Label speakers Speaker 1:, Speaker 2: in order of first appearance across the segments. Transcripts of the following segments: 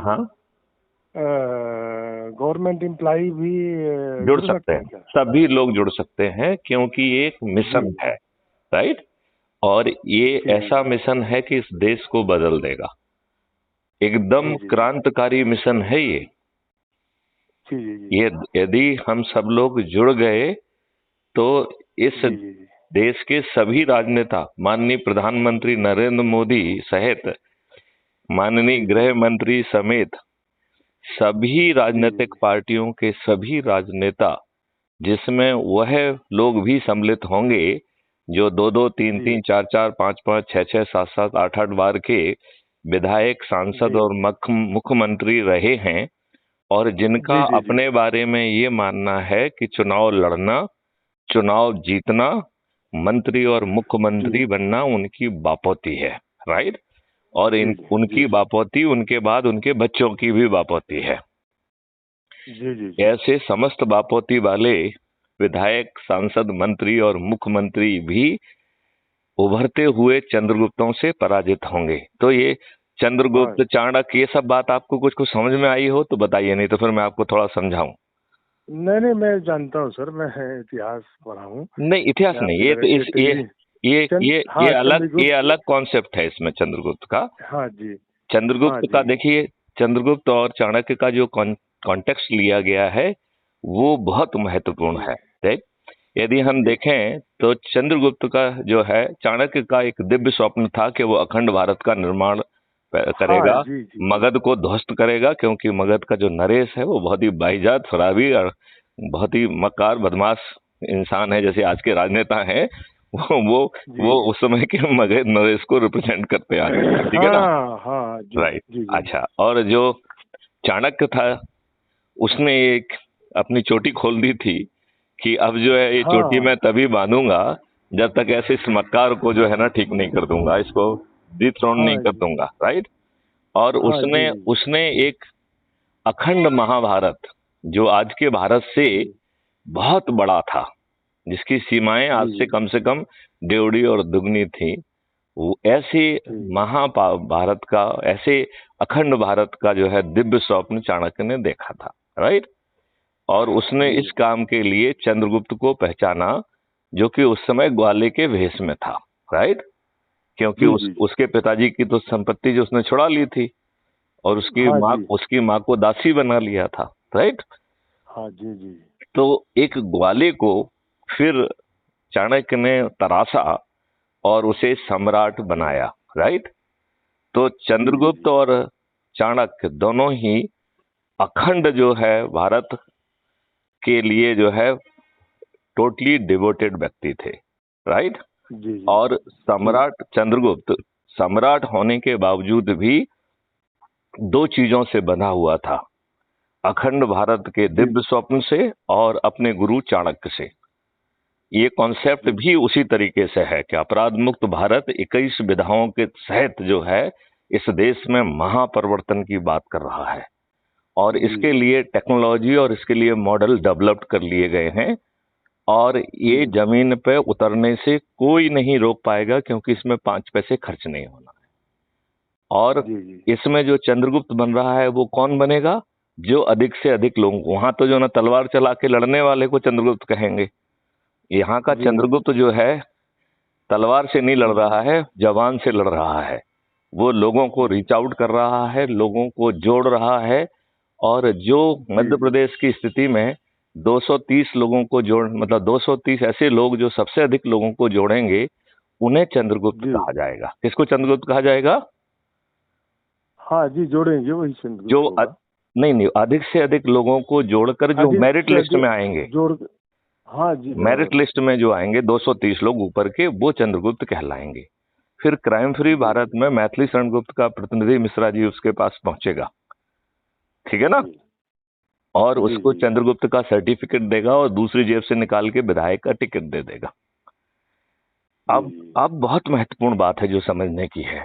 Speaker 1: हाँ,
Speaker 2: government employ भी
Speaker 1: जुड़
Speaker 2: जुड़
Speaker 1: सकते
Speaker 2: सकते
Speaker 1: हैं,
Speaker 2: हैं क्या?
Speaker 1: सभी लोग जुड़ सकते हैं, क्योंकि ये एक मिशन
Speaker 2: जी
Speaker 1: है, राइट। और ये
Speaker 2: जी जी
Speaker 1: ऐसा मिशन है कि इस देश को बदल देगा, एकदम
Speaker 2: जी जी जी
Speaker 1: क्रांतिकारी मिशन है ये।
Speaker 2: जी जी जी
Speaker 1: ये यदि हम सब लोग जुड़ गए तो इस
Speaker 2: जी जी जी
Speaker 1: देश के सभी राजनेता, माननीय प्रधानमंत्री नरेंद्र मोदी सहित माननीय
Speaker 2: जी जी
Speaker 1: गृह मंत्री समेत सभी
Speaker 2: जी
Speaker 1: राजनीतिक पार्टियों के सभी राजनेता, जिसमें वह लोग भी सम्मिलित होंगे जो दो दो तीन
Speaker 2: जी
Speaker 1: तीन चार चार पांच पांच छह छह सात सात आठ आठ बार के विधायक, सांसद
Speaker 2: जी
Speaker 1: और मुख्यमंत्री रहे हैं, और जिनका
Speaker 2: जी जी जी
Speaker 1: अपने बारे में ये मानना है कि चुनाव लड़ना, चुनाव जीतना, मंत्री और
Speaker 2: जी
Speaker 1: मुख्यमंत्री बनना उनकी बापौती है, राइट। और
Speaker 2: जी
Speaker 1: इन
Speaker 2: जी
Speaker 1: उनकी
Speaker 2: जी
Speaker 1: बापौती उनके बाद उनके बच्चों की भी बापौती है।
Speaker 2: जी जी जी
Speaker 1: ऐसे समस्त बापौती वाले विधायक, सांसद, मंत्री और मुख्यमंत्री भी उभरते हुए चंद्रगुप्तों से पराजित होंगे। तो ये
Speaker 2: हाँ।
Speaker 1: चंद्रगुप्त, चाणक्य, ये सब बात आपको कुछ कुछ समझ में आई हो तो बताइए, नहीं तो फिर मैं आपको थोड़ा समझाऊं।
Speaker 2: नहीं नहीं, मैं जानता हूँ सर, मैं इतिहास पढ़ा हूँ।
Speaker 1: नहीं, इतिहास
Speaker 2: मैं
Speaker 1: नहीं,
Speaker 2: आपकी
Speaker 1: ये तो
Speaker 2: तरह
Speaker 1: इस
Speaker 2: इटली
Speaker 1: ये
Speaker 2: हाँ
Speaker 1: अलग, ये
Speaker 2: चंद्रगुप्त।
Speaker 1: अलग कॉन्सेप्ट है इसमें चंद्रगुप्त का।
Speaker 2: हाँ जी। हाँ
Speaker 1: चंद्रगुप्त का
Speaker 2: जी।
Speaker 1: देखिए, चंद्रगुप्त और चाणक्य का जो कॉन्टेक्स्ट लिया गया है वो बहुत महत्वपूर्ण
Speaker 2: जी
Speaker 1: है, ठीक। यदि हम
Speaker 2: जी
Speaker 1: देखें तो चंद्रगुप्त का जो है, चाणक्य का एक दिव्य स्वप्न था कि वो अखंड भारत का निर्माण
Speaker 2: हाँ
Speaker 1: करेगा,
Speaker 2: जी जी जी
Speaker 1: मगध को ध्वस्त करेगा, क्योंकि मगध का जो नरेश है वो बहुत ही बाईजात, फरावी और बहुत ही मक्कार बदमाश इंसान है, जैसे आज के राजनेता हैं। वो वो
Speaker 2: जी
Speaker 1: वो उस समय के मगध नरेश को रिप्रेजेंट करते आ रहे हैं, ठीक है ना,
Speaker 2: हाँ हाँ जी
Speaker 1: राइट।
Speaker 2: जी जी जी
Speaker 1: अच्छा, और जो चाणक्य था उसने एक अपनी चोटी खोल दी थी कि अब जो है ये चोटी
Speaker 2: हाँ
Speaker 1: मैं तभी बांधूंगा जब तक ऐसे इस मक्कार को जो है ना ठीक नहीं कर दूंगा, इसको डिथ्रोन नहीं
Speaker 2: हाँ
Speaker 1: कर
Speaker 2: जी
Speaker 1: दूंगा, राइट। और
Speaker 2: हाँ जी
Speaker 1: उसने
Speaker 2: जी जी
Speaker 1: उसने एक अखंड महाभारत, जो आज के भारत से
Speaker 2: जी
Speaker 1: बहुत बड़ा था, जिसकी सीमाएं आज
Speaker 2: जी
Speaker 1: से
Speaker 2: जी
Speaker 1: कम डेढ़ी और दुगनी थी, वो ऐसे
Speaker 2: जी
Speaker 1: महाभारत का, ऐसे अखंड भारत का जो है दिव्य स्वप्न चाणक्य ने देखा था, राइट। और उसने
Speaker 2: जी
Speaker 1: इस काम के लिए चंद्रगुप्त को पहचाना, जो कि उस समय ग्वाले के भेष में था, राइट। क्योंकि
Speaker 2: जी जी जी
Speaker 1: उसके पिताजी की तो संपत्ति जो उसने छुड़ा ली थी, और
Speaker 2: हाँ जी
Speaker 1: उसकी माँ को दासी बना लिया था, राइट।
Speaker 2: हाँ जी जी
Speaker 1: तो एक ग्वाले को फिर चाणक्य ने तराशा और उसे सम्राट बनाया, राइट। तो
Speaker 2: जी जी
Speaker 1: चंद्रगुप्त
Speaker 2: जी
Speaker 1: और चाणक्य दोनों ही अखंड जो है भारत के लिए जो है टोटली डिवोटेड व्यक्ति थे, राइट।
Speaker 2: जी जी
Speaker 1: और
Speaker 2: जी
Speaker 1: सम्राट चंद्रगुप्त सम्राट होने के बावजूद भी दो चीजों से बंधा हुआ था, अखंड भारत के
Speaker 2: जी
Speaker 1: दिव्य स्वप्न से और अपने गुरु चाणक्य से। ये कॉन्सेप्ट
Speaker 2: जी
Speaker 1: भी उसी तरीके से है कि अपराध मुक्त भारत 21 विधाओं के सहित जो है इस देश में महापरिवर्तन की बात कर रहा है, और
Speaker 2: जी
Speaker 1: इसके लिए टेक्नोलॉजी और इसके लिए मॉडल डेवलप्ड कर लिए गए हैं, और
Speaker 2: जी
Speaker 1: ये जमीन पे उतरने से कोई नहीं रोक पाएगा, क्योंकि इसमें 5 पैसे खर्च नहीं होना है। और
Speaker 2: जी जी
Speaker 1: इसमें जो चंद्रगुप्त बन रहा है वो कौन बनेगा, जो अधिक से अधिक लोग, वहां तो जो ना तलवार चला के लड़ने वाले को चंद्रगुप्त कहेंगे, यहाँ का
Speaker 2: जी
Speaker 1: चंद्रगुप्त जो है तलवार से नहीं लड़
Speaker 2: जी
Speaker 1: रहा है, जवान से लड़ रहा है। वो लोगों को
Speaker 2: जी
Speaker 1: रीच आउट कर रहा है, लोगों को जोड़ रहा है, और जो
Speaker 2: जी
Speaker 1: मध्य प्रदेश की स्थिति में 230 लोगों को जोड़, मतलब 230 ऐसे लोग जो सबसे अधिक लोगों को जोड़ेंगे, उन्हें चंद्रगुप्त
Speaker 2: जी
Speaker 1: कहा जाएगा। किसको चंद्रगुप्त कहा जाएगा?
Speaker 2: हाँ जी, जोड़ेंगे वही
Speaker 1: जो
Speaker 2: चंद्रगुप्त होगा।
Speaker 1: नहीं नहीं, अधिक से अधिक लोगों को जोड़कर जो
Speaker 2: अधिक
Speaker 1: मेरिट
Speaker 2: से
Speaker 1: लिस्ट में
Speaker 2: अधिक
Speaker 1: आएंगे,
Speaker 2: जोड़। हाँ जी
Speaker 1: मेरिट
Speaker 2: बराबर।
Speaker 1: लिस्ट में जो आएंगे 230 लोग ऊपर के, वो चंद्रगुप्त कहलाएंगे। फिर क्राइम फ्री
Speaker 2: जी
Speaker 1: भारत में मैथिली शरण गुप्त का प्रतिनिधि मिश्रा जी उसके पास पहुंचेगा, ठीक है ना,
Speaker 2: जी
Speaker 1: और
Speaker 2: जी
Speaker 1: उसको
Speaker 2: जी
Speaker 1: चंद्रगुप्त का सर्टिफिकेट देगा और दूसरी जेब से निकाल के विधायक का टिकट दे देगा।
Speaker 2: जी
Speaker 1: अब बहुत महत्वपूर्ण बात है जो समझने की है।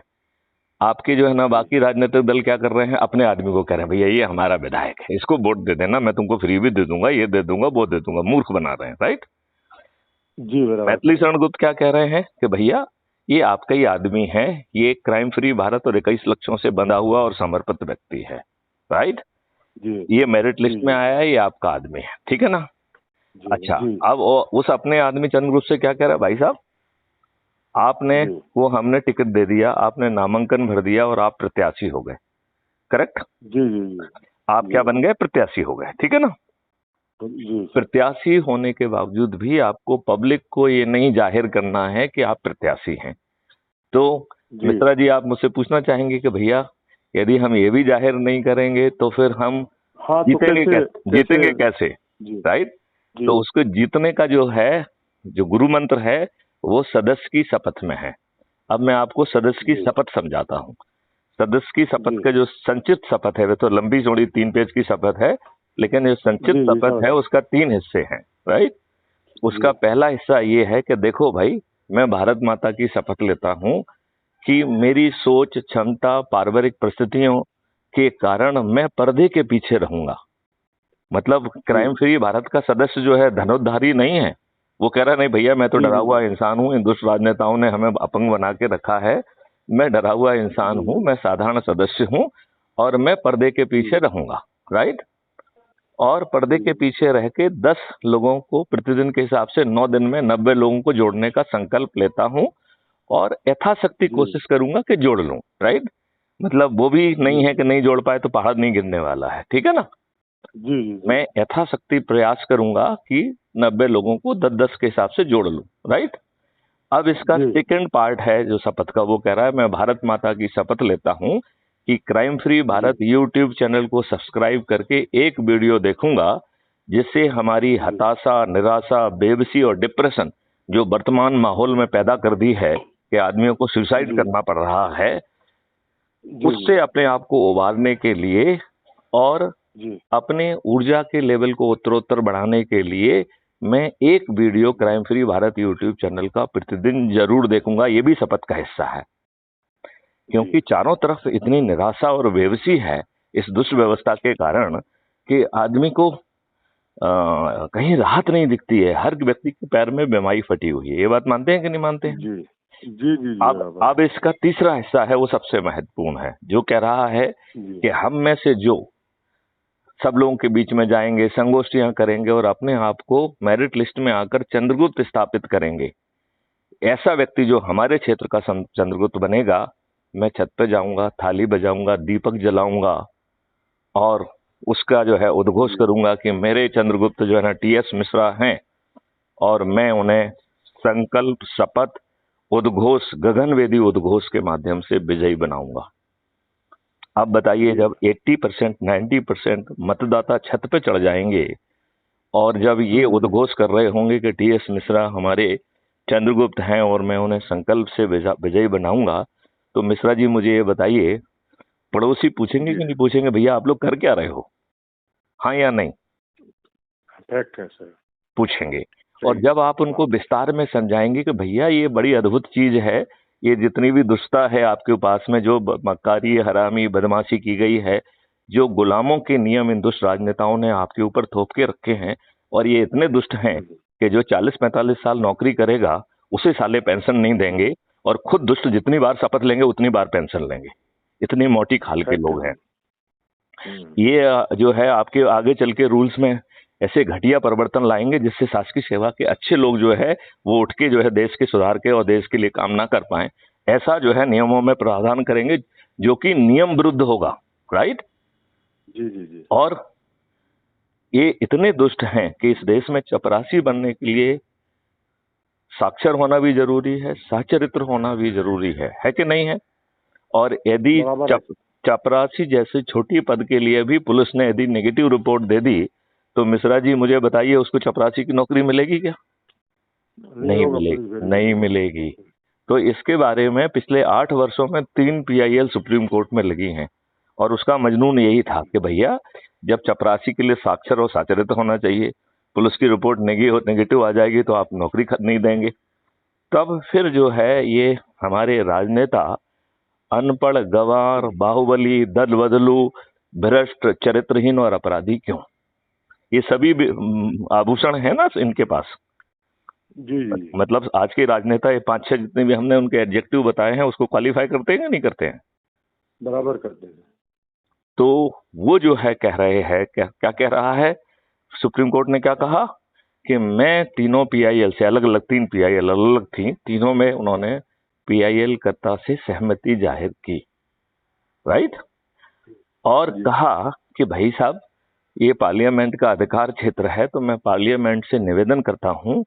Speaker 1: आपके जो है ना
Speaker 2: जी
Speaker 1: बाकी राजनीतिक दल क्या कर रहे हैं, अपने आदमी को कह रहे हैं भैया ये हमारा विधायक है, इसको वोट दे देना, मैं तुमको फ्री भी दे दूंगा, ये दे दूंगा, वो दे दूंगा, मूर्ख बना रहे हैं, राइट।
Speaker 2: जी बराबर।
Speaker 1: मैथिली शरण गुप्त क्या कह रहे हैं कि भैया ये आपका ही आदमी है, ये क्राइम फ्री भारत और 21 लक्ष्यों से बंधा हुआ और समर्पित व्यक्ति है, राइट?
Speaker 2: जी
Speaker 1: ये मेरिट लिस्ट
Speaker 2: जी
Speaker 1: में आया है, ये आपका आदमी है, ठीक है ना?
Speaker 2: जी
Speaker 1: अच्छा,
Speaker 2: जी
Speaker 1: अब उस अपने आदमी चंद्रगुप्त से क्या कह रहा है, भाई साहब आपने
Speaker 2: जी
Speaker 1: वो हमने टिकट दे दिया, आपने नामांकन भर दिया और आप प्रत्याशी हो गए, करेक्ट?
Speaker 2: जी जी जी
Speaker 1: आप क्या
Speaker 2: जी
Speaker 1: बन गए, प्रत्याशी हो गए, ठीक है ना?
Speaker 2: जी सर।
Speaker 1: प्रत्याशी होने के बावजूद भी आपको पब्लिक को ये नहीं जाहिर करना है कि आप प्रत्याशी हैं। तो
Speaker 2: जी
Speaker 1: मित्रा जी, आप मुझसे पूछना चाहेंगे कि भैया यदि हम ये भी जाहिर नहीं करेंगे तो फिर हम
Speaker 2: हाँ, तो
Speaker 1: जीतेंगे
Speaker 2: कैसे
Speaker 1: कैसे,
Speaker 2: कैसे?
Speaker 1: जीतेंगे कैसे,
Speaker 2: जी
Speaker 1: राइट?
Speaker 2: जी
Speaker 1: तो उसको जीतने का जो है, जो गुरु मंत्र है, वो सदस्य की शपथ में है। अब मैं आपको सदस्य की
Speaker 2: जी
Speaker 1: शपथ समझाता हूँ। सदस्य की शपथ
Speaker 2: जी
Speaker 1: का जो संक्षिप्त शपथ है, वे तो लंबी चौड़ी 3 पेज की शपथ है, लेकिन जो संक्षिप्त
Speaker 2: जी जी
Speaker 1: शपथ
Speaker 2: समझ।
Speaker 1: है उसका 3 हिस्से हैं, राइट?
Speaker 2: जी
Speaker 1: उसका पहला हिस्सा ये है कि देखो भाई, मैं भारत माता की शपथ लेता हूँ कि मेरी सोच, क्षमता, पारिवारिक परिस्थितियों के कारण मैं पर्दे के पीछे रहूंगा। मतलब
Speaker 2: जी
Speaker 1: क्राइम फ्री भारत का सदस्य जो है धनुर्धारी नहीं है। वो कह रहा नहीं भैया मैं तो
Speaker 2: जी
Speaker 1: डरा
Speaker 2: जी
Speaker 1: हुआ इंसान हूँ, इन दुष्ट राजनेताओं ने हमें अपंग बना के रखा है, मैं डरा हुआ इंसान
Speaker 2: जी
Speaker 1: हूँ, मैं साधारण सदस्य हूँ और मैं पर्दे के
Speaker 2: जी
Speaker 1: पीछे रहूंगा, राइट? और पर्दे
Speaker 2: जी
Speaker 1: के पीछे रह के 10 लोगों को प्रतिदिन के हिसाब से 9 दिन में 90 लोगों को जोड़ने का संकल्प लेता हूँ और यथाशक्ति
Speaker 2: जी
Speaker 1: कोशिश करूंगा कि जोड़ लूं, राइट? मतलब वो भी नहीं
Speaker 2: जी
Speaker 1: है कि नहीं जोड़ पाए तो पहाड़ नहीं गिरने वाला है, ठीक है ना?
Speaker 2: जी जी जी
Speaker 1: मैं यथाशक्ति प्रयास करूंगा कि 90 लोगों को 10-10 के हिसाब से जोड़ लूं, राइट? अब इसका
Speaker 2: जी
Speaker 1: सेकंड पार्ट है जो शपथ का, वो कह रहा है मैं भारत माता की शपथ लेता हूं कि क्राइम फ्री
Speaker 2: जी
Speaker 1: भारत यूट्यूब चैनल को सब्सक्राइब करके एक वीडियो देखूंगा जिससे हमारी
Speaker 2: जी
Speaker 1: हताशा, निराशा, बेबसी और डिप्रेशन जो वर्तमान माहौल में पैदा कर दी है कि आदमियों को सुसाइड
Speaker 2: जी
Speaker 1: करना पड़ रहा है,
Speaker 2: जी
Speaker 1: उससे अपने आप को उबारने के लिए और
Speaker 2: जी
Speaker 1: अपने ऊर्जा के लेवल को उत्तरोत्तर बढ़ाने के लिए मैं एक video crime free Bharat YouTube channel का प्रतिदिन जरूर देखूंगा। ये भी शपथ का हिस्सा है,
Speaker 2: जी
Speaker 1: क्योंकि चारों तरफ इतनी निराशा और बेबसी है इस दुष्ट व्यवस्था के कारण कि आदमी को कहीं राहत नहीं दिखती है। हर व्यक्ति के पैर में बीमारी फटी हुई है। ये बात मानते हैं कि नहीं मानते हैं?
Speaker 2: जी जी जी जी
Speaker 1: अब
Speaker 2: बराबर।
Speaker 1: इसका तीसरा हिस्सा है, वो सबसे महत्वपूर्ण है, जो कह रहा है
Speaker 2: जी
Speaker 1: कि हम में से जो सब लोगों के बीच में जाएंगे, संगोष्ठियां करेंगे और अपने आप को मेरिट लिस्ट में आकर चंद्रगुप्त स्थापित करेंगे, ऐसा व्यक्ति जो हमारे क्षेत्र का चंद्रगुप्त बनेगा, मैं छत पे जाऊंगा, थाली बजाऊंगा, दीपक जलाऊंगा और उसका जो है उद्घोष
Speaker 2: जी
Speaker 1: करूंगा कि मेरे चंद्रगुप्त जो है ना टीएस मिश्रा हैं और मैं उन्हें संकल्प, शपथ, उद्घोष, गगनवेदी उद्घोष के माध्यम से विजयी बनाऊंगा। अब बताइए,
Speaker 2: जी
Speaker 1: जब 80% 90% मतदाता छत पे चढ़ जाएंगे और जब ये उद्घोष कर रहे होंगे कि टीएस मिश्रा हमारे चंद्रगुप्त हैं और मैं उन्हें संकल्प से विजयी बनाऊंगा, तो मिश्रा जी मुझे ये बताइए, पड़ोसी पूछेंगे
Speaker 2: जी
Speaker 1: कि नहीं पूछेंगे भैया आप लोग कर क्या रहे हो, हाँ या नहीं?
Speaker 2: फैक्ट है सर।
Speaker 1: पूछेंगे। और
Speaker 2: सही
Speaker 1: जब आप उनको
Speaker 2: बात है।
Speaker 1: विस्तार में समझाएंगे कि भैया ये बड़ी अद्भुत चीज है, ये जितनी भी दुष्टता है आपके पास में, जो मक्कारी, हरामी, बदमाशी की गई है, जो गुलामों के नियम इन दुष्ट राजनेताओं ने आपके ऊपर थोप के रखे हैं, और ये इतने दुष्ट हैं कि जो 40-45 साल नौकरी करेगा उसे साले पेंशन नहीं देंगे, और खुद दुष्ट जितनी बार शपथ लेंगे उतनी बार पेंशन लेंगे। इतनी मोटी खाल के
Speaker 2: फैक्ट है
Speaker 1: लोग हैं।
Speaker 2: सर।
Speaker 1: ये जो है आपके आगे चल के रूल्स में ऐसे घटिया परिवर्तन लाएंगे जिससे शासकीय सेवा के अच्छे लोग जो है वो उठ के जो है देश के सुधार के और देश के लिए काम ना कर पाए, ऐसा जो है नियमों में प्रावधान करेंगे जो कि नियम विरुद्ध होगा, राइट?
Speaker 2: जी जी जी
Speaker 1: और ये इतने दुष्ट हैं कि इस देश में चपरासी बनने के लिए साक्षर होना भी जरूरी है, सच्चरित्र होना भी जरूरी है कि नहीं है? और यदि
Speaker 2: बराबर है सर।
Speaker 1: चपरासी जैसे छोटी पद के लिए भी पुलिस ने यदि नेगेटिव रिपोर्ट दे दी, तो मिश्रा जी मुझे बताइए उसको चपरासी की नौकरी मिलेगी क्या?
Speaker 2: नहीं
Speaker 1: नहीं
Speaker 2: होगा, पुलिस
Speaker 1: मिलेगी,
Speaker 2: वेरीफाई
Speaker 1: नहीं
Speaker 2: नहीं होगा।
Speaker 1: मिलेगी। तो इसके बारे में पिछले 8 वर्षों में 3 PIL सुप्रीम कोर्ट में लगी हैं, और उसका मजनून यही था कि भैया जब चपरासी के लिए साक्षर और साचरित्र होना चाहिए, पुलिस की रिपोर्ट नेगेटिव आ जाएगी तो आप नौकरी नहीं देंगे। तब फिर जो है ये हमारे राजनेता अनपढ़, गंवार, बाहुबली, दल बदलू, भ्रष्ट, चरित्रहीन और अपराधी क्यों? ये सभी भी, आभूषण है ना इनके पास।
Speaker 2: जी जी
Speaker 1: मतलब आज के राजनेता ये 5-6 जितने भी हमने उनके एडजेक्टिव बताए हैं उसको क्वालिफाई करते हैं या नहीं करते हैं?
Speaker 2: बराबर करते हैं।
Speaker 1: तो वो जो है कह रहे हैं, क्या क्या कह रहा है, सुप्रीम कोर्ट ने क्या कहा कि मैं तीनों पीआईएल से अलग अलग, 3 पीआईएल अलग अलग थी, तीनों में उन्होंने पीआईएल कर्ता से सहमति जाहिर की, राइट, और कहा कि भाई साहब ये पार्लियामेंट का अधिकार क्षेत्र है, तो मैं पार्लियामेंट से निवेदन करता हूं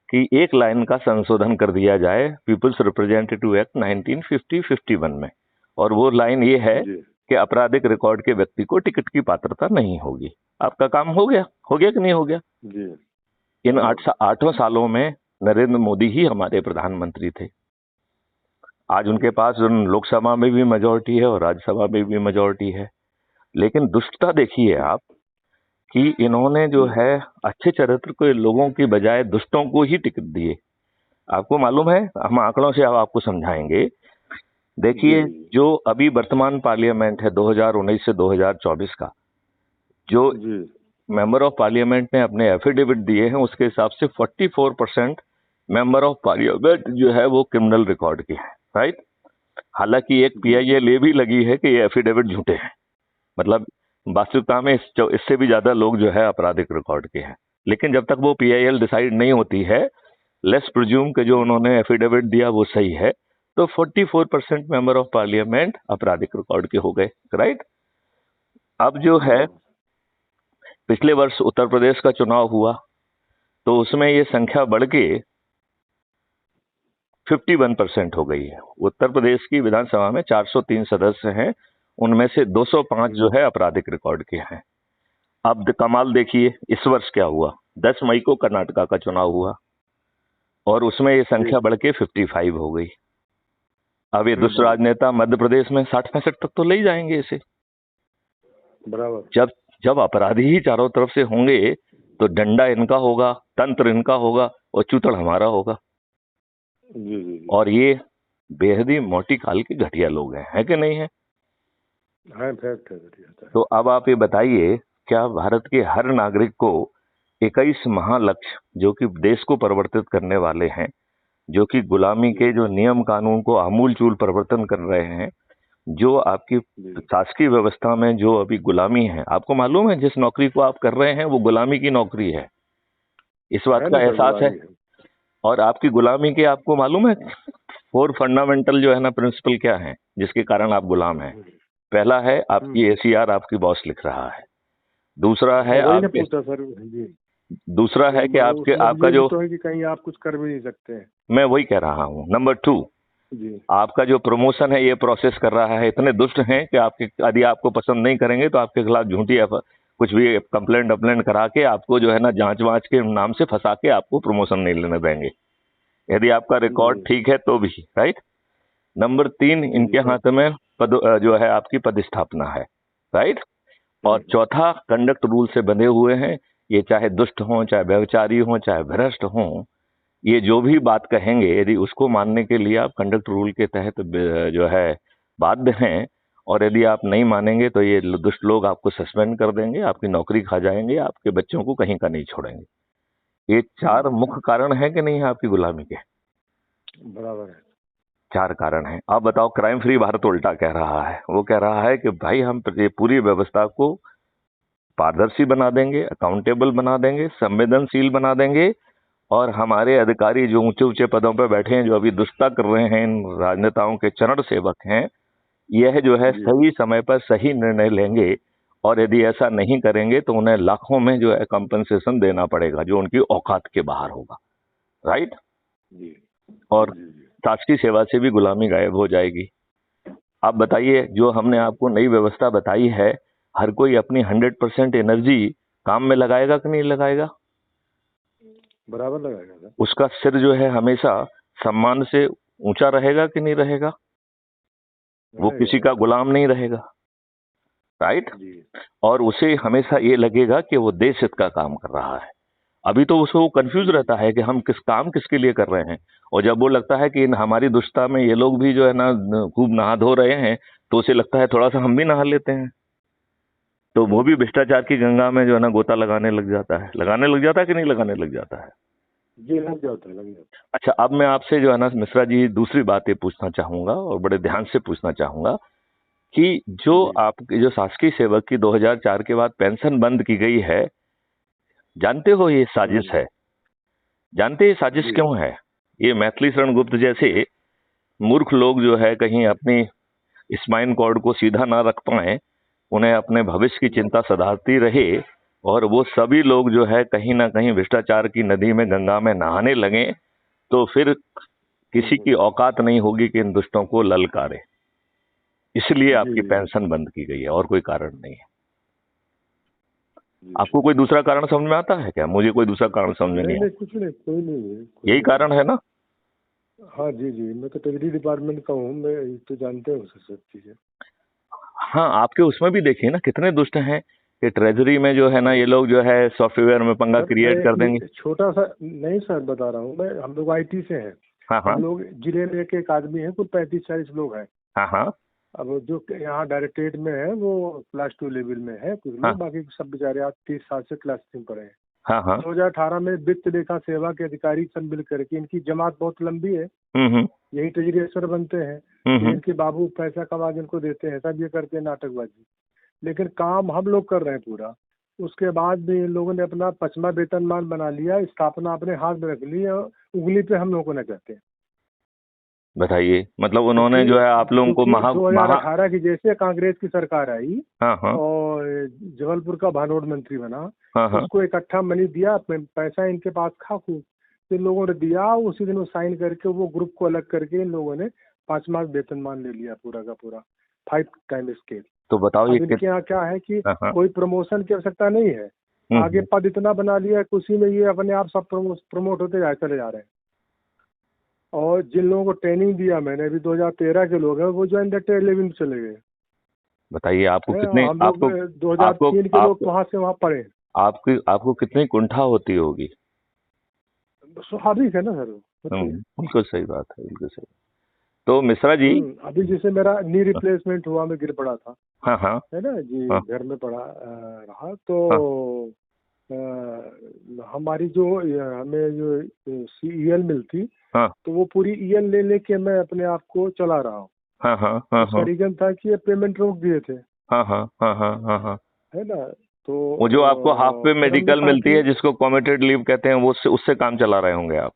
Speaker 1: कि एक लाइन का संशोधन कर दिया जाए पीपल्स रिप्रेजेंटेटिव एक्ट 1951 में, और वो लाइन ये है कि आपराधिक रिकॉर्ड के व्यक्ति को टिकट की पात्रता नहीं होगी। आपका काम हो गया कि नहीं हो गया
Speaker 2: जी।
Speaker 1: इन 8 सालों में नरेंद्र मोदी ही हमारे प्रधानमंत्री थे। आज उनके पास लोकसभा में भी मेजोरिटी है और राज्यसभा में भी मेजोरिटी है, लेकिन दुष्टता देखिए आप कि इन्होंने जो है अच्छे चरित्र के लोगों की बजाय दुष्टों को ही टिकट दिए। आपको मालूम है, हम आंकड़ों से अब आपको समझाएंगे। देखिए, जो अभी वर्तमान पार्लियामेंट है 2019 से 2024 का, जो मेंबर ऑफ पार्लियामेंट ने अपने एफिडेविट दिए हैं, उसके हिसाब से 44% मेंबर ऑफ पार्लियामेंट जो है वो क्रिमिनल रिकॉर्ड के हैं, राइट। हालांकि एक पीआईएल ये भी लगी है कि ये एफिडेविट झूठे हैं, मतलब वास्तविकता में इससे भी ज्यादा लोग जो है आपराधिक रिकॉर्ड के हैं। लेकिन जब तक वो पीआईएल डिसाइड नहीं होती है, लेट्स प्रिज्यूम के जो उन्होंने एफिडेविट दिया वो सही है, तो 44% मेंबर ऑफ पार्लियामेंट आपराधिक रिकॉर्ड के हो गए, राइट। अब जो है पिछले वर्ष उत्तर प्रदेश का चुनाव हुआ, तो उसमें ये संख्या बढ़ के 51% हो गई है। उत्तर प्रदेश की विधानसभा में 403 सदस्य हैं, उनमें से 205 जो है आपराधिक रिकॉर्ड के हैं। अब कमाल देखिए, इस वर्ष क्या हुआ, 10 मई को कर्नाटका का चुनाव हुआ और उसमें ये संख्या बढ़ के 55 हो गई। अब ये दुष्ट राजनेता मध्य प्रदेश में 60-65 तक तो ले ही जाएंगे इसे। बराबर। जब अपराधी ही चारों तरफ से होंगे तो डंडा इनका होगा, तंत्र इनका होगा और चूतड़ हमारा होगा। जी। और ये बेहद ही मोटी काल के घटिया लोग हैं, है कि नहीं है? तो अब आप ये बताइए, क्या भारत के हर नागरिक को 21 महालक्ष्य जो कि देश को परिवर्तित करने वाले हैं, जो कि गुलामी के जो नियम कानून को आमूलचूल परिवर्तन कर रहे हैं, जो आपकी शासकीय व्यवस्था में जो अभी गुलामी है, आपको मालूम है जिस नौकरी को आप कर रहे हैं वो गुलामी की नौकरी है, इस बात का एहसास है। और आपकी गुलामी के आपको मालूम है 4 फंडामेंटल जो है ना प्रिंसिपल क्या है जिसके कारण आप गुलाम हैं। पहला है आपकी एसीआर आपकी बॉस लिख रहा है, दूसरा है दूसरा है कि आपका जो
Speaker 2: तो है कि कहीं आप कुछ कर भी नहीं सकते हैं,
Speaker 1: मैं वही कह रहा हूँ। नंबर 2, आपका जो प्रमोशन है ये प्रोसेस कर रहा है, इतने दुष्ट हैं कि आपके यदि आपको पसंद नहीं करेंगे तो आपके खिलाफ झूठी कुछ भी कंप्लेंट करा के आपको जो है ना जांच वांच के नाम से फंसा के आपको प्रमोशन नहीं लेने देंगे, यदि आपका रिकॉर्ड ठीक है तो भी, राइट। नंबर 3, इनके हाथ में जो है आपकी पदस्थापना है, राइट। और चौथा, कंडक्ट रूल से बंधे हुए हैं, ये चाहे दुष्ट हों, चाहे व्यभिचारी हों, चाहे भ्रष्ट हों, ये जो भी बात कहेंगे यदि उसको मानने के लिए आप कंडक्ट रूल के तहत जो है बाध्य हैं, और यदि आप नहीं मानेंगे तो ये दुष्ट लोग आपको सस्पेंड कर देंगे, आपकी नौकरी खा जाएंगे, आपके बच्चों को कहीं का नहीं छोड़ेंगे। ये 4 मुख्य कारण है कि नहीं है आपकी गुलामी के?
Speaker 2: बराबर है,
Speaker 1: 4 कारण हैं। आप बताओ, क्राइम फ्री भारत उल्टा कह रहा है, वो कह रहा है कि भाई हम ये पूरी व्यवस्था को पारदर्शी बना देंगे, अकाउंटेबल बना देंगे, संवेदनशील बना देंगे, और हमारे अधिकारी जो ऊंचे ऊंचे पदों पर बैठे हैं, जो अभी दुष्टता कर रहे हैं, इन राजनेताओं के चरण सेवक हैं, यह जो है सही समय पर सही निर्णय लेंगे, और यदि ऐसा नहीं करेंगे तो उन्हें लाखों में जो है कंपनसेशन देना पड़ेगा जो उनकी औकात के बाहर होगा, राइट। और शासकीय सेवा से भी गुलामी गायब हो जाएगी। आप बताइए, जो हमने आपको नई व्यवस्था बताई है, हर कोई अपनी 100% एनर्जी काम में लगाएगा कि नहीं लगाएगा?
Speaker 2: बराबर लगाएगा।
Speaker 1: उसका सिर जो है हमेशा सम्मान से ऊंचा रहेगा कि नहीं रहेगा? वो किसी का गुलाम नहीं रहेगा, राइट। और उसे हमेशा ये लगेगा कि वो देश हित का काम कर रहा है। अभी तो उसको कंफ्यूज रहता है कि हम किसके लिए कर रहे हैं, और जब वो लगता है कि हमारी दुष्टता में ये लोग भी जो है ना खूब नहा धो रहे हैं, तो उसे लगता है थोड़ा सा हम भी नहा लेते हैं, तो वो भी भ्रष्टाचार की गंगा में जो है ना गोता लगाने लग जाता है कि नहीं लगाने लग जाता है?
Speaker 2: जी, लग जाता है।
Speaker 1: अच्छा, अब मैं आपसे जो है ना मिश्रा जी दूसरी बात ये पूछना चाहूंगा, और बड़े ध्यान से पूछना चाहूंगा कि जो
Speaker 2: जी
Speaker 1: आपके जो शासकीय सेवक की 2004 के बाद पेंशन बंद की गई है, जानते हो ये साजिश
Speaker 2: हम्म,
Speaker 1: है? जानते हैं ये साजिश
Speaker 2: जी
Speaker 1: क्यों है? ये मैथिली शरण गुप्त जैसे मूर्ख लोग जो है कहीं अपनी स्पाइन कॉर्ड को सीधा ना रख पाए, उन्हें अपने भविष्य की
Speaker 2: जी
Speaker 1: चिंता सताती रहे, और वो सभी लोग जो है कहीं ना कहीं भ्रष्टाचार की नदी में, गंगा में नहाने लगे, तो फिर किसी
Speaker 2: हम्म,
Speaker 1: की औकात नहीं होगी कि इन दुष्टों को ललकारे। इसलिए
Speaker 2: जी
Speaker 1: आपकी
Speaker 2: जी
Speaker 1: पेंशन बंद की गई है, और कोई कारण नहीं है।
Speaker 2: जी।
Speaker 1: आपको कोई दूसरा कारण समझ में आता है क्या? मुझे कोई दूसरा कारण समझ में
Speaker 2: नहीं
Speaker 1: नहीं
Speaker 2: नहीं,
Speaker 1: आता।
Speaker 2: कुछ नहीं, कोई नहीं है, कोई
Speaker 1: यही
Speaker 2: नहीं है।
Speaker 1: कारण है ना?
Speaker 2: हाँ जी जी, मैं तो टेरिटरी डिपार्टमेंट का हूँ, मैं ये तो जानते हो सर सब चीज़ें।
Speaker 1: हाँ, आपके उसमें भी देखिए ना कितने दुष्ट हैं कि ट्रेजरी में जो है ना, ये लोग जो है सॉफ्टवेयर में पंगा
Speaker 2: सर मैं
Speaker 1: क्रिएट कर देंगे।
Speaker 2: ये छोटा सा नहीं सर बता रहा हूँ मैं, हम लोग आईटी से हैं।
Speaker 1: हाँ हाँ।
Speaker 2: हम लोग जिले में एक एक आदमी है, कुल 35-40 लोग हैं।
Speaker 1: हाँ हाँ।
Speaker 2: अब जो यहाँ डायरेक्टरेट में है वो क्लास 2 लेवल में है कुछ
Speaker 1: हाँ
Speaker 2: लोग, बाकी सब बेचारे आज 30 साल से क्लास 3 पढ़े हैं।
Speaker 1: हाँ। हाँ।
Speaker 2: 2018 में वित्त लेखा सेवा के अधिकारी सब मिल करके, इनकी जमात बहुत लंबी है,
Speaker 1: हम्म।
Speaker 2: यही ट्रेजरी अफसर बनते हैं। ये
Speaker 1: हम्म।
Speaker 2: इनके बाबू पैसा कमा के इनको देते हैं, सब ये करते हैं नाटकबाजी। लेकिन काम हम लोग कर रहे हैं पूरा। उसके बाद भी इन लोगों ने अपना 5वां वेतनमान बना लिया, स्थापना अपने हाथ में रख ली है, उंगली पे हम लोगों को न कहते हैं।
Speaker 1: बताइए, मतलब उन्होंने
Speaker 2: क्योंकि
Speaker 1: जो है आप लोगों को
Speaker 2: क्योंकि
Speaker 1: महा महा
Speaker 2: 2018 की जैसे कांग्रेस की सरकार आई
Speaker 1: हाँ हाँ।
Speaker 2: और जबलपुर का भानोट मंत्री बना,
Speaker 1: हाँ हाँ।
Speaker 2: उसको इकट्ठा मनी दिया, पैसा इनके पास था खूब, इन लोगों ने दिया, उसी दिन वो साइन करके वो ग्रुप को अलग करके इन लोगों ने 5 माह वेतनमान ले लिया पूरा का पूरा, 5 टाइम स्केल।
Speaker 1: तो बताओ ये
Speaker 2: अब इनके यहाँ क्या है कि
Speaker 1: हाँ हाँ।
Speaker 2: कोई प्रमोशन की आवश्यकता नहीं है, आगे
Speaker 1: हम्म।
Speaker 2: पद इतना बना लिया है, उसी में ये अपने आप सब प्रमोट होते जाए चले जा रहे हैं। और जिन लोगों को ट्रेनिंग दिया मैंने, अभी 2013 के लोग हैं, वो जो अंडर 11 चले गए
Speaker 1: बताइए, आपको
Speaker 2: हैं।
Speaker 1: कितने
Speaker 2: हम लोग
Speaker 1: आपको आपको
Speaker 2: 2003 के लोग
Speaker 1: आप
Speaker 2: तो वहाँ से वहाँ पढ़े।
Speaker 1: आपकी आपको कितनी कुंठा होती होगी?
Speaker 2: स्वाभाविक है ना सर, होती है।
Speaker 1: बिल्कुल सही बात है, बिल्कुल सही। तो मिश्रा जी।
Speaker 2: अभी जैसे मेरा नी रिप्लेसमेंट हुआ, मैं गिर पड़ा था,
Speaker 1: हाँ हाँ।
Speaker 2: है ना जी,
Speaker 1: हाँ
Speaker 2: घर में पड़ा रहा
Speaker 1: हाँ।
Speaker 2: तो हमारी जो हमें जो ईएल मिलती,
Speaker 1: हाँ
Speaker 2: तो वो पूरी ईएल ले लेके मैं अपने आप को चला रहा हूँ।
Speaker 1: हाँ। हाँ हाँ।
Speaker 2: उसका
Speaker 1: हाँ
Speaker 2: रीजन था कि ये पेमेंट रोक दिए थे,
Speaker 1: हाँ। हाँ हाँ। हाँ हाँ। हाँ।
Speaker 2: है ना। तो
Speaker 1: वो जो आपको हाफ पे
Speaker 2: फिर हमने
Speaker 1: मेडिकल
Speaker 2: कहा
Speaker 1: मिलती
Speaker 2: कि
Speaker 1: है, जिसको कॉमिटेड लीव कहते हैं, वो उससे उससे काम चला रहे होंगे आप?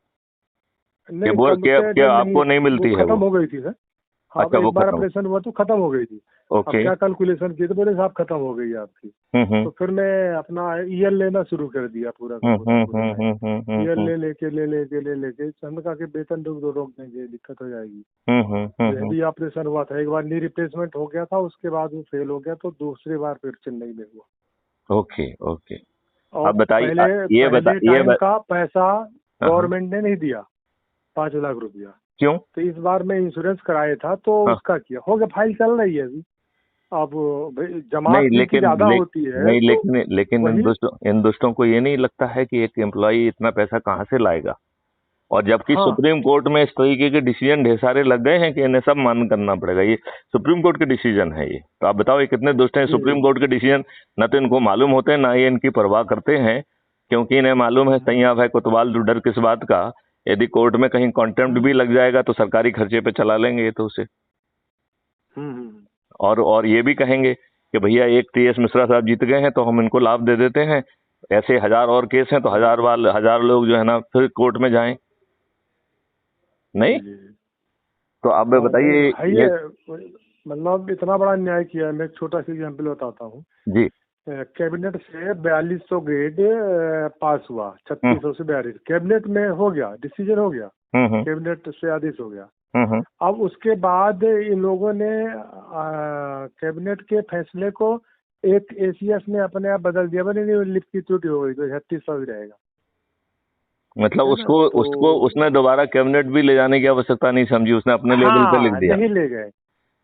Speaker 2: नहीं,
Speaker 1: क्या
Speaker 2: कम्यूटेड नहीं,
Speaker 1: आपको नहीं
Speaker 2: वो
Speaker 1: मिलती है
Speaker 2: खत्म
Speaker 1: वो?
Speaker 2: हो गई थी सर। हाँ,
Speaker 1: अच्छा, वो
Speaker 2: एक बार
Speaker 1: खत्म।
Speaker 2: ऑपरेशन हुआ तो खत्म हो गई थी। अब
Speaker 1: ओके।
Speaker 2: क्या कैलकुलेशन किए तो बोले साहब खत्म हो गई है आपकी।
Speaker 1: हम्म।
Speaker 2: तो फिर मैं अपना ईएल लेना शुरू कर दिया, पूरा का पूरा पूरे टाइम ईएल ले लेके हमने कहा कि वेतन रोक देंगे, दिक्कत हो जाएगी। जो भी ऑपरेशन हुआ था, एक बार नी रिप्लेसमेंट हो गया था, उसके बाद वो फेल हो गया, तो दूसरी बार फिर चेन्नई में हुआ।
Speaker 1: Okay okay.
Speaker 2: और
Speaker 1: अब बताइए,
Speaker 2: पहले पहले
Speaker 1: ये
Speaker 2: टाइम का पैसा
Speaker 1: हाँ हाँ।
Speaker 2: गवर्नमेंट ने नहीं दिया, 5 लाख रुपया।
Speaker 1: क्यों?
Speaker 2: तो इस बार मैं इंश्योरेंस कराया था तो
Speaker 1: हाँ।
Speaker 2: उसका किया, हो गया, फाइल चल रही है अभी। अब भाई जमात
Speaker 1: नहीं
Speaker 2: जिनकी
Speaker 1: लेकिन
Speaker 2: ज्यादा होती है
Speaker 1: नहीं,
Speaker 2: तो
Speaker 1: लेकिन
Speaker 2: वही।
Speaker 1: इन दुष्टों को ये नहीं लगता है कि एक एम्प्लॉय इतना पैसा कहाँ से लाएगा? और जबकि
Speaker 2: हाँ
Speaker 1: सुप्रीम कोर्ट में इस तरीके के डिसीजन ढेर सारे लग गए हैं कि इन्हें सब मान करना पड़ेगा। ये सुप्रीम कोर्ट के डिसीजन है ये, तो आप बताओ ये कितने दुष्ट हैं?
Speaker 2: जी
Speaker 1: सुप्रीम कोर्ट के डिसीजन न तो इनको मालूम होते हैं, ना ये इनकी परवाह करते हैं, क्योंकि इन्हें मालूम है सैया भाई कोतवाल तो डर किस बात का। यदि कोर्ट में कहीं कॉन्टेम्प्ट भी लग जाएगा तो सरकारी खर्चे पे चला लेंगे ये तो उसे।
Speaker 2: हम्म।
Speaker 1: और ये भी कहेंगे कि भैया एक टीएस मिश्रा साहब जीत गए हैं तो हम इनको लाभ दे देते हैं, ऐसे 1000 और केस हैं तो
Speaker 2: जी
Speaker 1: 1000 लोग जो है ना फिर कोर्ट में जाएं। नहीं?
Speaker 2: जी जी।
Speaker 1: तो आप
Speaker 2: हाँ नहीं,
Speaker 1: बताइए
Speaker 2: है
Speaker 1: ये।
Speaker 2: ये, मतलब इतना बड़ा अन्याय किया है। मैं एक छोटा सा एग्जाम्पल बताता हूँ।
Speaker 1: जी।
Speaker 2: कैबिनेट से 4200 ग्रेड पास हुआ,
Speaker 1: हम्म
Speaker 2: 3600 से 42, कैबिनेट में हो गया, डिसीजन हो गया,
Speaker 1: हम्म।
Speaker 2: कैबिनेट से आदेश हो गया।
Speaker 1: हम्म।
Speaker 2: अब उसके बाद इन लोगों ने कैबिनेट के फैसले को एक एसीएस ने अपने आप बदल दिया, बोले नहीं लिप की त्रुटि हो गई तो 3600 ही रहेगा,
Speaker 1: मतलब
Speaker 2: है ना।
Speaker 1: उसको
Speaker 2: तो
Speaker 1: उसको उसने दोबारा कैबिनेट भी ले जाने की आवश्यकता नहीं समझी, उसने अपने लेवल पे लिख
Speaker 2: हाँ,
Speaker 1: दिया।
Speaker 2: नहीं ले गए,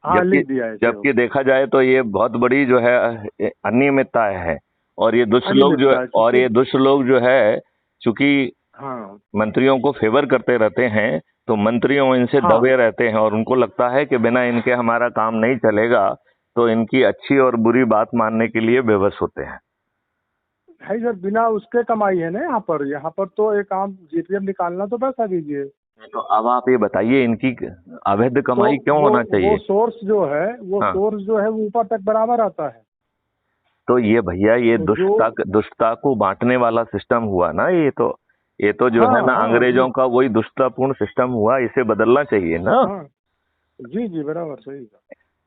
Speaker 2: हाँ
Speaker 1: जबकि
Speaker 2: लिख दिया, ऐसे हो
Speaker 1: जबकि देखा जाए तो ये बहुत बड़ी जो है अनियमितता है। और ये दुष्ट लोग जो
Speaker 2: अनियमितता है
Speaker 1: और
Speaker 2: क्योंकि।
Speaker 1: ये दुष्ट लोग जो है, चूंकि
Speaker 2: हाँ
Speaker 1: मंत्रियों को फेवर करते रहते हैं, तो मंत्रियों इनसे
Speaker 2: हाँ
Speaker 1: दबे रहते हैं और उनको लगता है कि बिना इनके हमारा काम नहीं चलेगा, तो इनकी अच्छी और बुरी बात मानने के लिए बेबस होते हैं।
Speaker 2: है सर, बिना उसके कमाई है ना यहाँ पर। यहाँ पर तो एक आम जीपीएफ निकालना तो पैसा दीजिए,
Speaker 1: तो अब आप ये बताइए, इनकी अवैध कमाई क्यों होना चाहिए?
Speaker 2: वो सोर्स जो है, वो
Speaker 1: हाँ।
Speaker 2: सोर्स जो है वो ऊपर तक बराबर आता है।
Speaker 1: तो ये भैया ये
Speaker 2: तो
Speaker 1: दुष्टता को बांटने वाला सिस्टम हुआ ना, ये तो जो
Speaker 2: हाँ
Speaker 1: है ना
Speaker 2: हाँ
Speaker 1: अंग्रेजों
Speaker 2: जी
Speaker 1: का वही दुष्टतापूर्ण सिस्टम हुआ, इसे बदलना चाहिए ना।
Speaker 2: हाँ जी जी बराबर सही।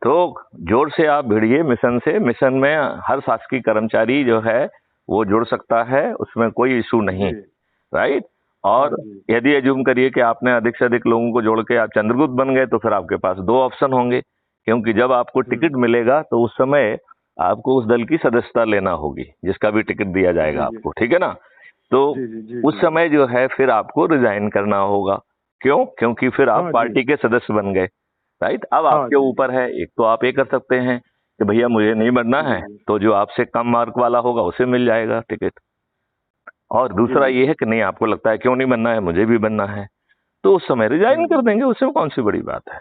Speaker 1: तो जोर से आप भिड़िए मिशन से। मिशन में हर शासकीय कर्मचारी जो है वो जुड़ सकता है, उसमें कोई इशू नहीं,
Speaker 2: जी
Speaker 1: राइट।
Speaker 2: हाँ
Speaker 1: और
Speaker 2: जी
Speaker 1: यदि एज्यूम करिए कि आपने अधिक से अधिक लोगों को जोड़ के आप चंद्रगुप्त बन गए, तो फिर आपके पास दो ऑप्शन होंगे, क्योंकि जब आपको टिकट मिलेगा तो उस समय आपको उस दल की सदस्यता लेना होगी जिसका भी टिकट दिया जाएगा
Speaker 2: जी जी
Speaker 1: आपको, ठीक है ना। तो
Speaker 2: जी जी जी
Speaker 1: उस
Speaker 2: जी जी
Speaker 1: समय जो है फिर आपको रिजाइन करना होगा। क्यों? क्योंकि फिर आप
Speaker 2: हाँ जी
Speaker 1: पार्टी के सदस्य बन गए, राइट। अब
Speaker 2: हाँ
Speaker 1: आपके
Speaker 2: जी
Speaker 1: ऊपर है, एक तो आप ये कर सकते हैं कि भैया मुझे नहीं बनना
Speaker 2: जी
Speaker 1: है,
Speaker 2: जी
Speaker 1: तो जो आपसे कम मार्क वाला होगा उसे मिल जाएगा टिकट। और
Speaker 2: जी
Speaker 1: दूसरा
Speaker 2: जी
Speaker 1: ये है कि नहीं, आपको लगता है क्यों नहीं बनना है, मुझे भी बनना है, तो उस समय रिजाइन कर देंगे, उसमें कौन सी बड़ी बात है।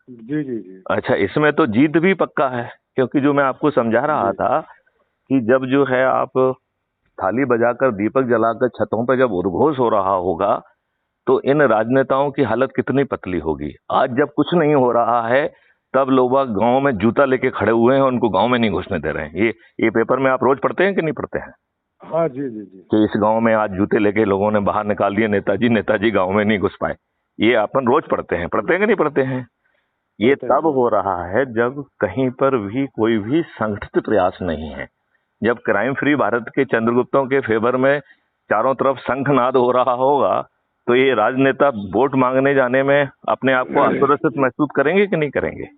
Speaker 2: जी जी जी
Speaker 1: अच्छा, इसमें तो जीत भी पक्का है, क्योंकि जो मैं आपको समझा रहा
Speaker 2: जी
Speaker 1: था कि जब जो है आप थाली बजाकर दीपक जलाकर छतों पर जब उद्घोष हो रहा होगा, तो इन राजनेताओं की हालत कितनी पतली होगी। आज जब कुछ नहीं हो रहा है, तब लोग गांव में जूता लेके खड़े हुए हैं, उनको गांव में नहीं घुसने दे रहे हैं। ये पेपर में आप रोज पढ़ते हैं कि नहीं पढ़ते हैं
Speaker 2: हाँ जी जी जी
Speaker 1: कि इस गांव में आज जूते लेके लोगों ने बाहर निकाल दिए, नेताजी नेताजी गांव में नहीं घुस पाए। ये अपन रोज पढ़ते हैं, पढ़ते हैं कि नहीं पढ़ते हैं। ये
Speaker 2: पढ़ते हैं
Speaker 1: तब
Speaker 2: जी
Speaker 1: हो रहा है जब कहीं पर भी कोई भी संगठित प्रयास नहीं है, जब क्राइम फ्री भारत के चंद्रगुप्तों के फेवर में चारों तरफ शंखनाद हो रहा होगा, तो ये राजनेता वोट मांगने जाने में अपने आप को असुरक्षित महसूस करेंगे कि नहीं करेंगे?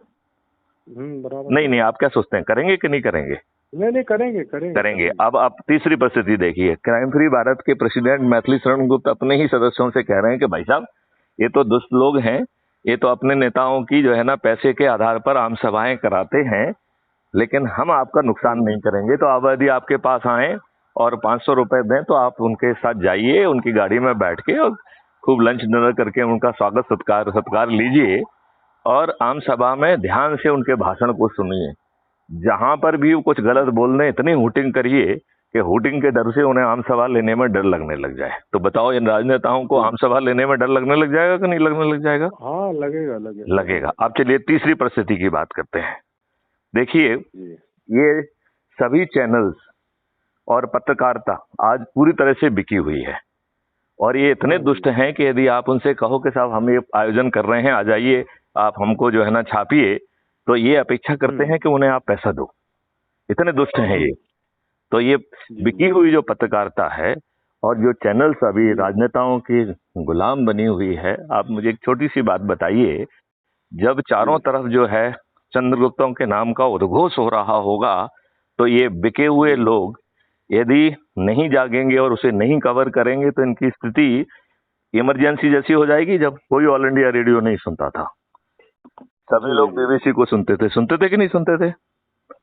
Speaker 2: बराबर
Speaker 1: नहीं
Speaker 2: सही।
Speaker 1: नहीं, आप क्या सोचते हैं, करेंगे कि नहीं करेंगे?
Speaker 2: नहीं नहीं करेंगे करेंगे
Speaker 1: करेंगे।
Speaker 2: करेंगे।
Speaker 1: अब आप तीसरी परिस्थिति देखिए, क्राइम फ्री भारत के प्रेसिडेंट मैथिली शरण गुप्ता अपने ही सदस्यों से कह रहे हैं कि भाई साहब, ये तो दुष्ट लोग हैं, ये तो अपने नेताओं की जो है ना पैसे के आधार पर आम सभाएं कराते हैं, लेकिन हम आपका नुकसान नहीं करेंगे। तो अब यदि आपके पास आए और 500 रुपए दें, तो आप उनके साथ जाइए, उनकी गाड़ी में बैठ के और खूब लंच डिनर करके उनका स्वागत सत्कार सत्कार लीजिए, और आम सभा में ध्यान से उनके भाषण को सुनिए। जहां पर भी वो कुछ गलत बोल रहे, इतनी हूटिंग करिए कि हूटिंग के डर से उन्हें आम सभा लेने में डर लगने लग जाए। तो बताओ, इन राजनेताओं को
Speaker 2: जी
Speaker 1: आम सभा लेने में डर लगने लग जाएगा कि नहीं लगने लग जाएगा?
Speaker 2: हाँ लगेगा लगेगा
Speaker 1: लगेगा। अब चलिए तीसरी परिस्थिति की बात करते हैं। देखिए,
Speaker 2: जी
Speaker 1: ये सभी चैनल्स और पत्रकारिता आज पूरी तरह से बिकी हुई है, और ये इतने
Speaker 2: हाँ जी
Speaker 1: दुष्ट हैं कि यदि आप उनसे कहो कि साहब हम ये आयोजन कर रहे हैं, आ जाइए, आप हमको जो है ना छापिए, तो ये अपेक्षा करते हैं कि उन्हें आप पैसा दो। इतने दुष्ट हैं
Speaker 2: जी
Speaker 1: ये। तो ये
Speaker 2: जी
Speaker 1: बिकी हुई जो पत्रकारिता है और जो चैनल्स अभी
Speaker 2: जी
Speaker 1: राजनेताओं की गुलाम बनी हुई है। आप मुझे एक छोटी सी बात बताइए, जब चारों
Speaker 2: जी
Speaker 1: तरफ जो है चंद्रगुप्तों के नाम का उद्घोष हो रहा होगा, तो ये बिके हुए
Speaker 2: जी
Speaker 1: लोग यदि नहीं जागेंगे और उसे नहीं कवर करेंगे, तो इनकी स्थिति इमरजेंसी जैसी हो जाएगी, जब कोई ऑल इंडिया रेडियो नहीं सुनता था, सभी
Speaker 2: जी
Speaker 1: लोग
Speaker 2: जी
Speaker 1: बीबीसी को सुनते थे कि नहीं सुनते थे।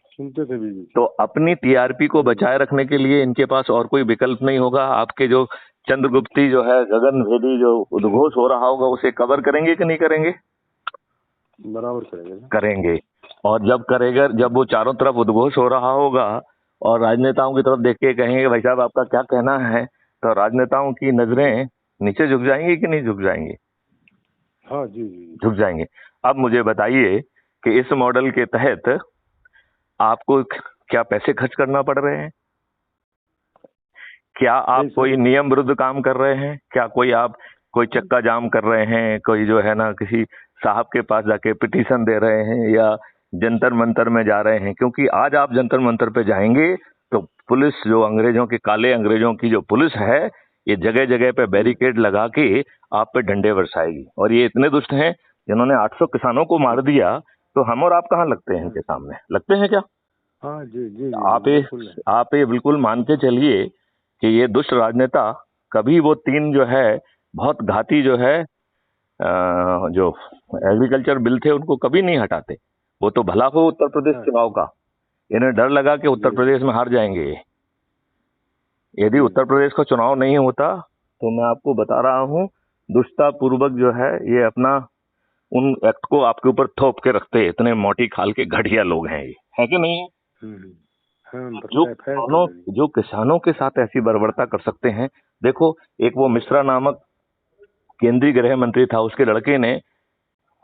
Speaker 2: सुनते थे बीबी।
Speaker 1: तो अपनी टीआरपी को बचाए रखने के लिए इनके पास और कोई विकल्प नहीं होगा। आपके जो चंद्रगुप्ती जो है गगन भेदी जो उद्घोष हो रहा होगा, उसे कवर करेंगे कि नहीं करेंगे?
Speaker 2: बराबर करेंगे ना।
Speaker 1: करेंगे। और जब करेगा, जब वो चारों तरफ उद्घोष हो रहा होगा और राजनेताओं की तरफ देख के कहेंगे भाई साहब आपका क्या कहना है, तो राजनेताओं की नजरें नीचे झुक जाएंगी कि नहीं झुक जाएंगी?
Speaker 2: हाँ जी जी
Speaker 1: झुक जाएंगे। अब मुझे बताइए कि इस मॉडल के तहत आपको क्या पैसे खर्च करना पड़ रहे हैं? क्या आप
Speaker 2: नहीं सर।
Speaker 1: कोई नियम विरुद्ध काम कर रहे हैं? क्या कोई आप कोई चक्का जाम कर रहे हैं, कोई जो है ना किसी साहब के पास जाके पिटीशन दे रहे हैं, या जंतर मंतर में जा रहे हैं? क्योंकि आज आप जंतर मंतर पे जाएंगे तो पुलिस, जो अंग्रेजों की, काले अंग्रेजों की जो पुलिस है, ये जगह जगह पे
Speaker 2: जी
Speaker 1: बैरिकेड लगा के आप पे डंडे बरसाएगी। और ये इतने दुष्ट हैं, जिन्होंने 800 किसानों को मार दिया, तो हम और आप कहाँ लगते हैं इनके सामने? लगते हैं क्या?
Speaker 2: हाँ जी जी जी
Speaker 1: आप
Speaker 2: जी
Speaker 1: ये
Speaker 2: बिल्कुल है।
Speaker 1: आप ये बिल्कुल मान के चलिए कि ये दुष्ट राजनेता कभी वो तीन जो है बहुत घाती जो है जो एग्रीकल्चर बिल थे, उनको कभी नहीं हटाते। वो तो भला हो उत्तर प्रदेश
Speaker 2: हाँ
Speaker 1: चुनाव का, इन्हें डर लगा कि उत्तर
Speaker 2: जी
Speaker 1: प्रदेश में हार जाएंगे। यदि
Speaker 2: जी
Speaker 1: उत्तर प्रदेश का चुनाव नहीं होता, तो मैं आपको बता रहा हूँ, दुष्टता पूर्वक जो है ये अपना उन एक्ट को आपके ऊपर थोप के रखते। इतने मोटी खाल के घटिया लोग हैं ये, है कि नहीं?
Speaker 2: हम्म, हाँ
Speaker 1: जो
Speaker 2: एफ आई आर कर देंगे।
Speaker 1: किसानों के साथ ऐसी बर्बरता कर सकते हैं। देखो, एक वो मिश्रा नामक केंद्रीय गृह मंत्री था, उसके लड़के ने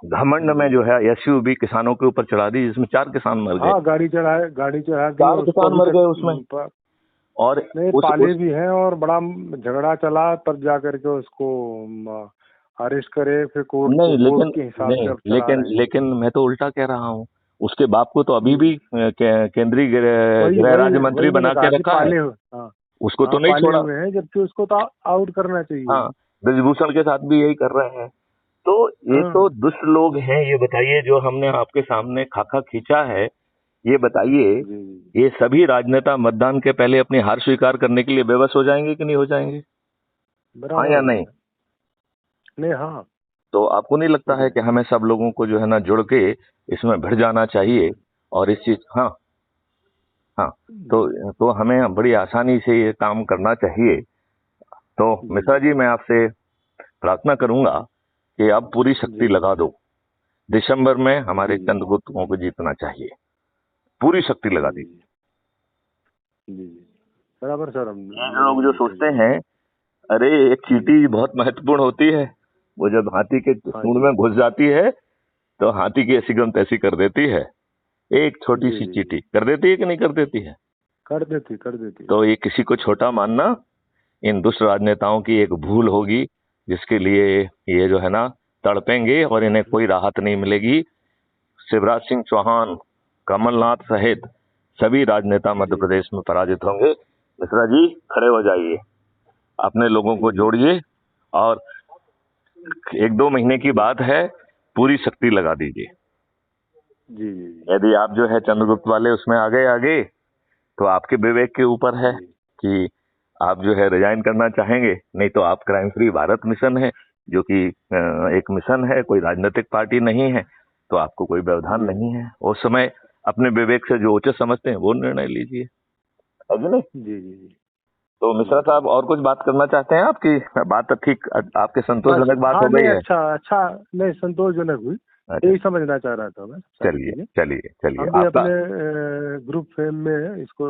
Speaker 1: घमंड में जो है एसयूवी किसानों के ऊपर चढ़ा दी, जिसमें 4 किसान मर गए।
Speaker 2: हाँ, गाड़ी चढ़ा दी,
Speaker 1: 4 किसान मर गए उसमें। और
Speaker 2: नहीं, पाले भी हैं और बड़ा झगड़ा चला, तब जा करके उसको अरेस्ट करे, फिर कोर्ट के हिसाब से
Speaker 1: लेकिन मैं तो उल्टा कह रहा हूँ, उसके बाप को तो अभी भी केंद्रीय गृह राज्य मंत्री बना के रखा है। उसको तो नहीं छोड़ा
Speaker 2: है, जबकि उसको तो आउट करना चाहिए।
Speaker 1: हाँ, ब्रजभूषण के साथ भी यही कर रहे हैं। तो ये तो दुष्ट लोग हैं। ये बताइए, जो हमने आपके सामने खाका खींचा है, ये बताइए, ये सभी राजनेता मतदान के पहले अपनी हार स्वीकार करने के लिए बेबस हो जाएंगे कि नहीं हो जाएंगे? हाँ या नहीं?
Speaker 2: नहीं, हाँ।
Speaker 1: तो आपको नहीं लगता है कि हमें सब लोगों को जो है ना जुड़ के इसमें भिड़ जाना चाहिए और इस चीज हाँ तो हमें बड़ी आसानी से ये काम करना चाहिए। तो मिश्रा जी, मैं आपसे प्रार्थना करूंगा कि अब पूरी शक्ति लगा दो। दिसंबर में हमारे चंद्रगुप्त को जीतना चाहिए, पूरी शक्ति लगा दीजिए।
Speaker 2: बराबर सर।
Speaker 1: लोग जो सोचते हैं, अरे एक चींटी बहुत महत्वपूर्ण होती है, वो जब हाथी के सूंड में घुस जाती है तो हाथी की ऐसी गम तैसी कर देती है। एक छोटी सी चींटी कर देती है कि नहीं कर देती है?
Speaker 2: कर देती।
Speaker 1: तो ये किसी को छोटा मानना इन दुष्ट राजनेताओं की एक भूल होगी, जिसके लिए ये जो है ना तड़पेंगे और इन्हें कोई राहत नहीं मिलेगी। शिवराज सिंह चौहान, कमलनाथ सहित सभी राजनेता मध्य प्रदेश में पराजित होंगे। मिश्रा जी, खड़े हो जाइए, अपने लोगों को जोड़िए और 1-2 महीने की बात है, पूरी शक्ति लगा दीजिए। यदि आप जो है चंद्रगुप्त वाले उसमें आगे तो आपके विवेक के ऊपर है कि आप जो है रिजाइन करना चाहेंगे, नहीं तो आप क्राइम फ्री भारत मिशन है, जो कि एक मिशन है, कोई राजनीतिक पार्टी नहीं है, तो आपको कोई व्यवधान नहीं है। उस समय अपने विवेक से जो उचित समझते हैं वो निर्णय लीजिए। जी। तो मिश्रा साहब, और कुछ बात करना चाहते हैं? आपकी बात ठीक, आपके संतोषजनक बात हो गई है?
Speaker 2: अच्छा, नहीं, संतोषजनक हुई। यही समझना चाह रहा था मैं।
Speaker 1: चलिए
Speaker 2: हम भी अपने ग्रुप फेम में इसको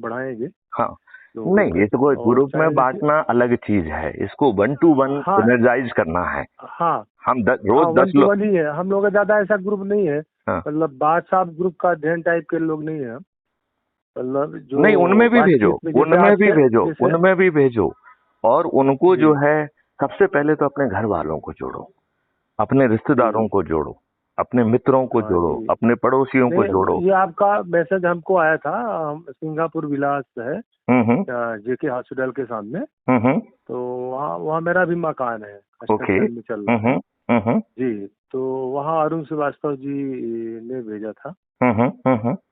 Speaker 2: बढ़ाएंगे।
Speaker 1: हाँ, नहीं, इसको ग्रुप में बांटना अलग चीज है, इसको 1 to 1 एनर्जाइज करना है।
Speaker 2: हाँ,
Speaker 1: हम रोज 10 लोग
Speaker 2: ही है, हम लोग ज्यादा ऐसा ग्रुप नहीं है। मतलब बादशाह ग्रुप का अध्ययन टाइप के लोग नहीं है, मतलब जो
Speaker 1: नहीं, उनमें भी भेजो और उनको जो है सबसे पहले तो अपने घर वालों को जोड़ो, अपने रिश्तेदारों को जोड़ो, अपने मित्रों को जोड़ो, अपने पड़ोसियों को जोड़ो।
Speaker 2: ये आपका मैसेज हमको आया था, सिंगापुर विलास है जेके हॉस्पिटल के सामने, तो वहाँ मेरा भी मकान है, में चल रहा है जी। तो वहाँ अरुण श्रीवास्तव जी ने भेजा था।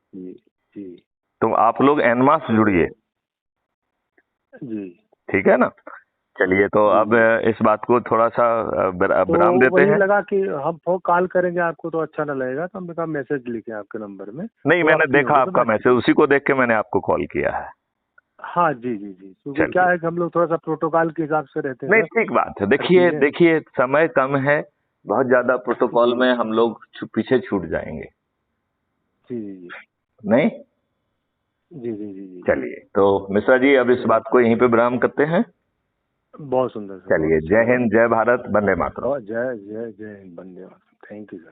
Speaker 2: जी।
Speaker 1: तो आप लोग एनमास जुड़िए
Speaker 2: जी,
Speaker 1: ठीक है ना? चलिए, तो अब इस बात को थोड़ा सा विराम देते हैं।
Speaker 2: लगा कि हम कॉल करेंगे आपको तो अच्छा ना लगेगा, तो हमने कहा मैसेज लिखे आपके नंबर में।
Speaker 1: नहीं, मैंने देखा आपका मैसेज, उसी को देख के मैंने आपको कॉल किया है।
Speaker 2: हाँ जी। क्योंकि क्या है कि हम लोग थोड़ा सा प्रोटोकॉल के हिसाब से रहते हैं।
Speaker 1: नहीं, ठीक बात है। देखिए समय कम है, बहुत ज्यादा प्रोटोकॉल में हम लोग पीछे छूट जाएंगे।
Speaker 2: जी।
Speaker 1: नहीं
Speaker 2: जी।
Speaker 1: चलिए, तो मिश्रा जी, अब इस बात को यहीं पे विराम करते हैं।
Speaker 2: बहुत सुंदर।
Speaker 1: चलिए, जय हिंद, जय भारत, वंदे मातरम।
Speaker 2: जय हिंद, वंदे मातरम। Thank you sir.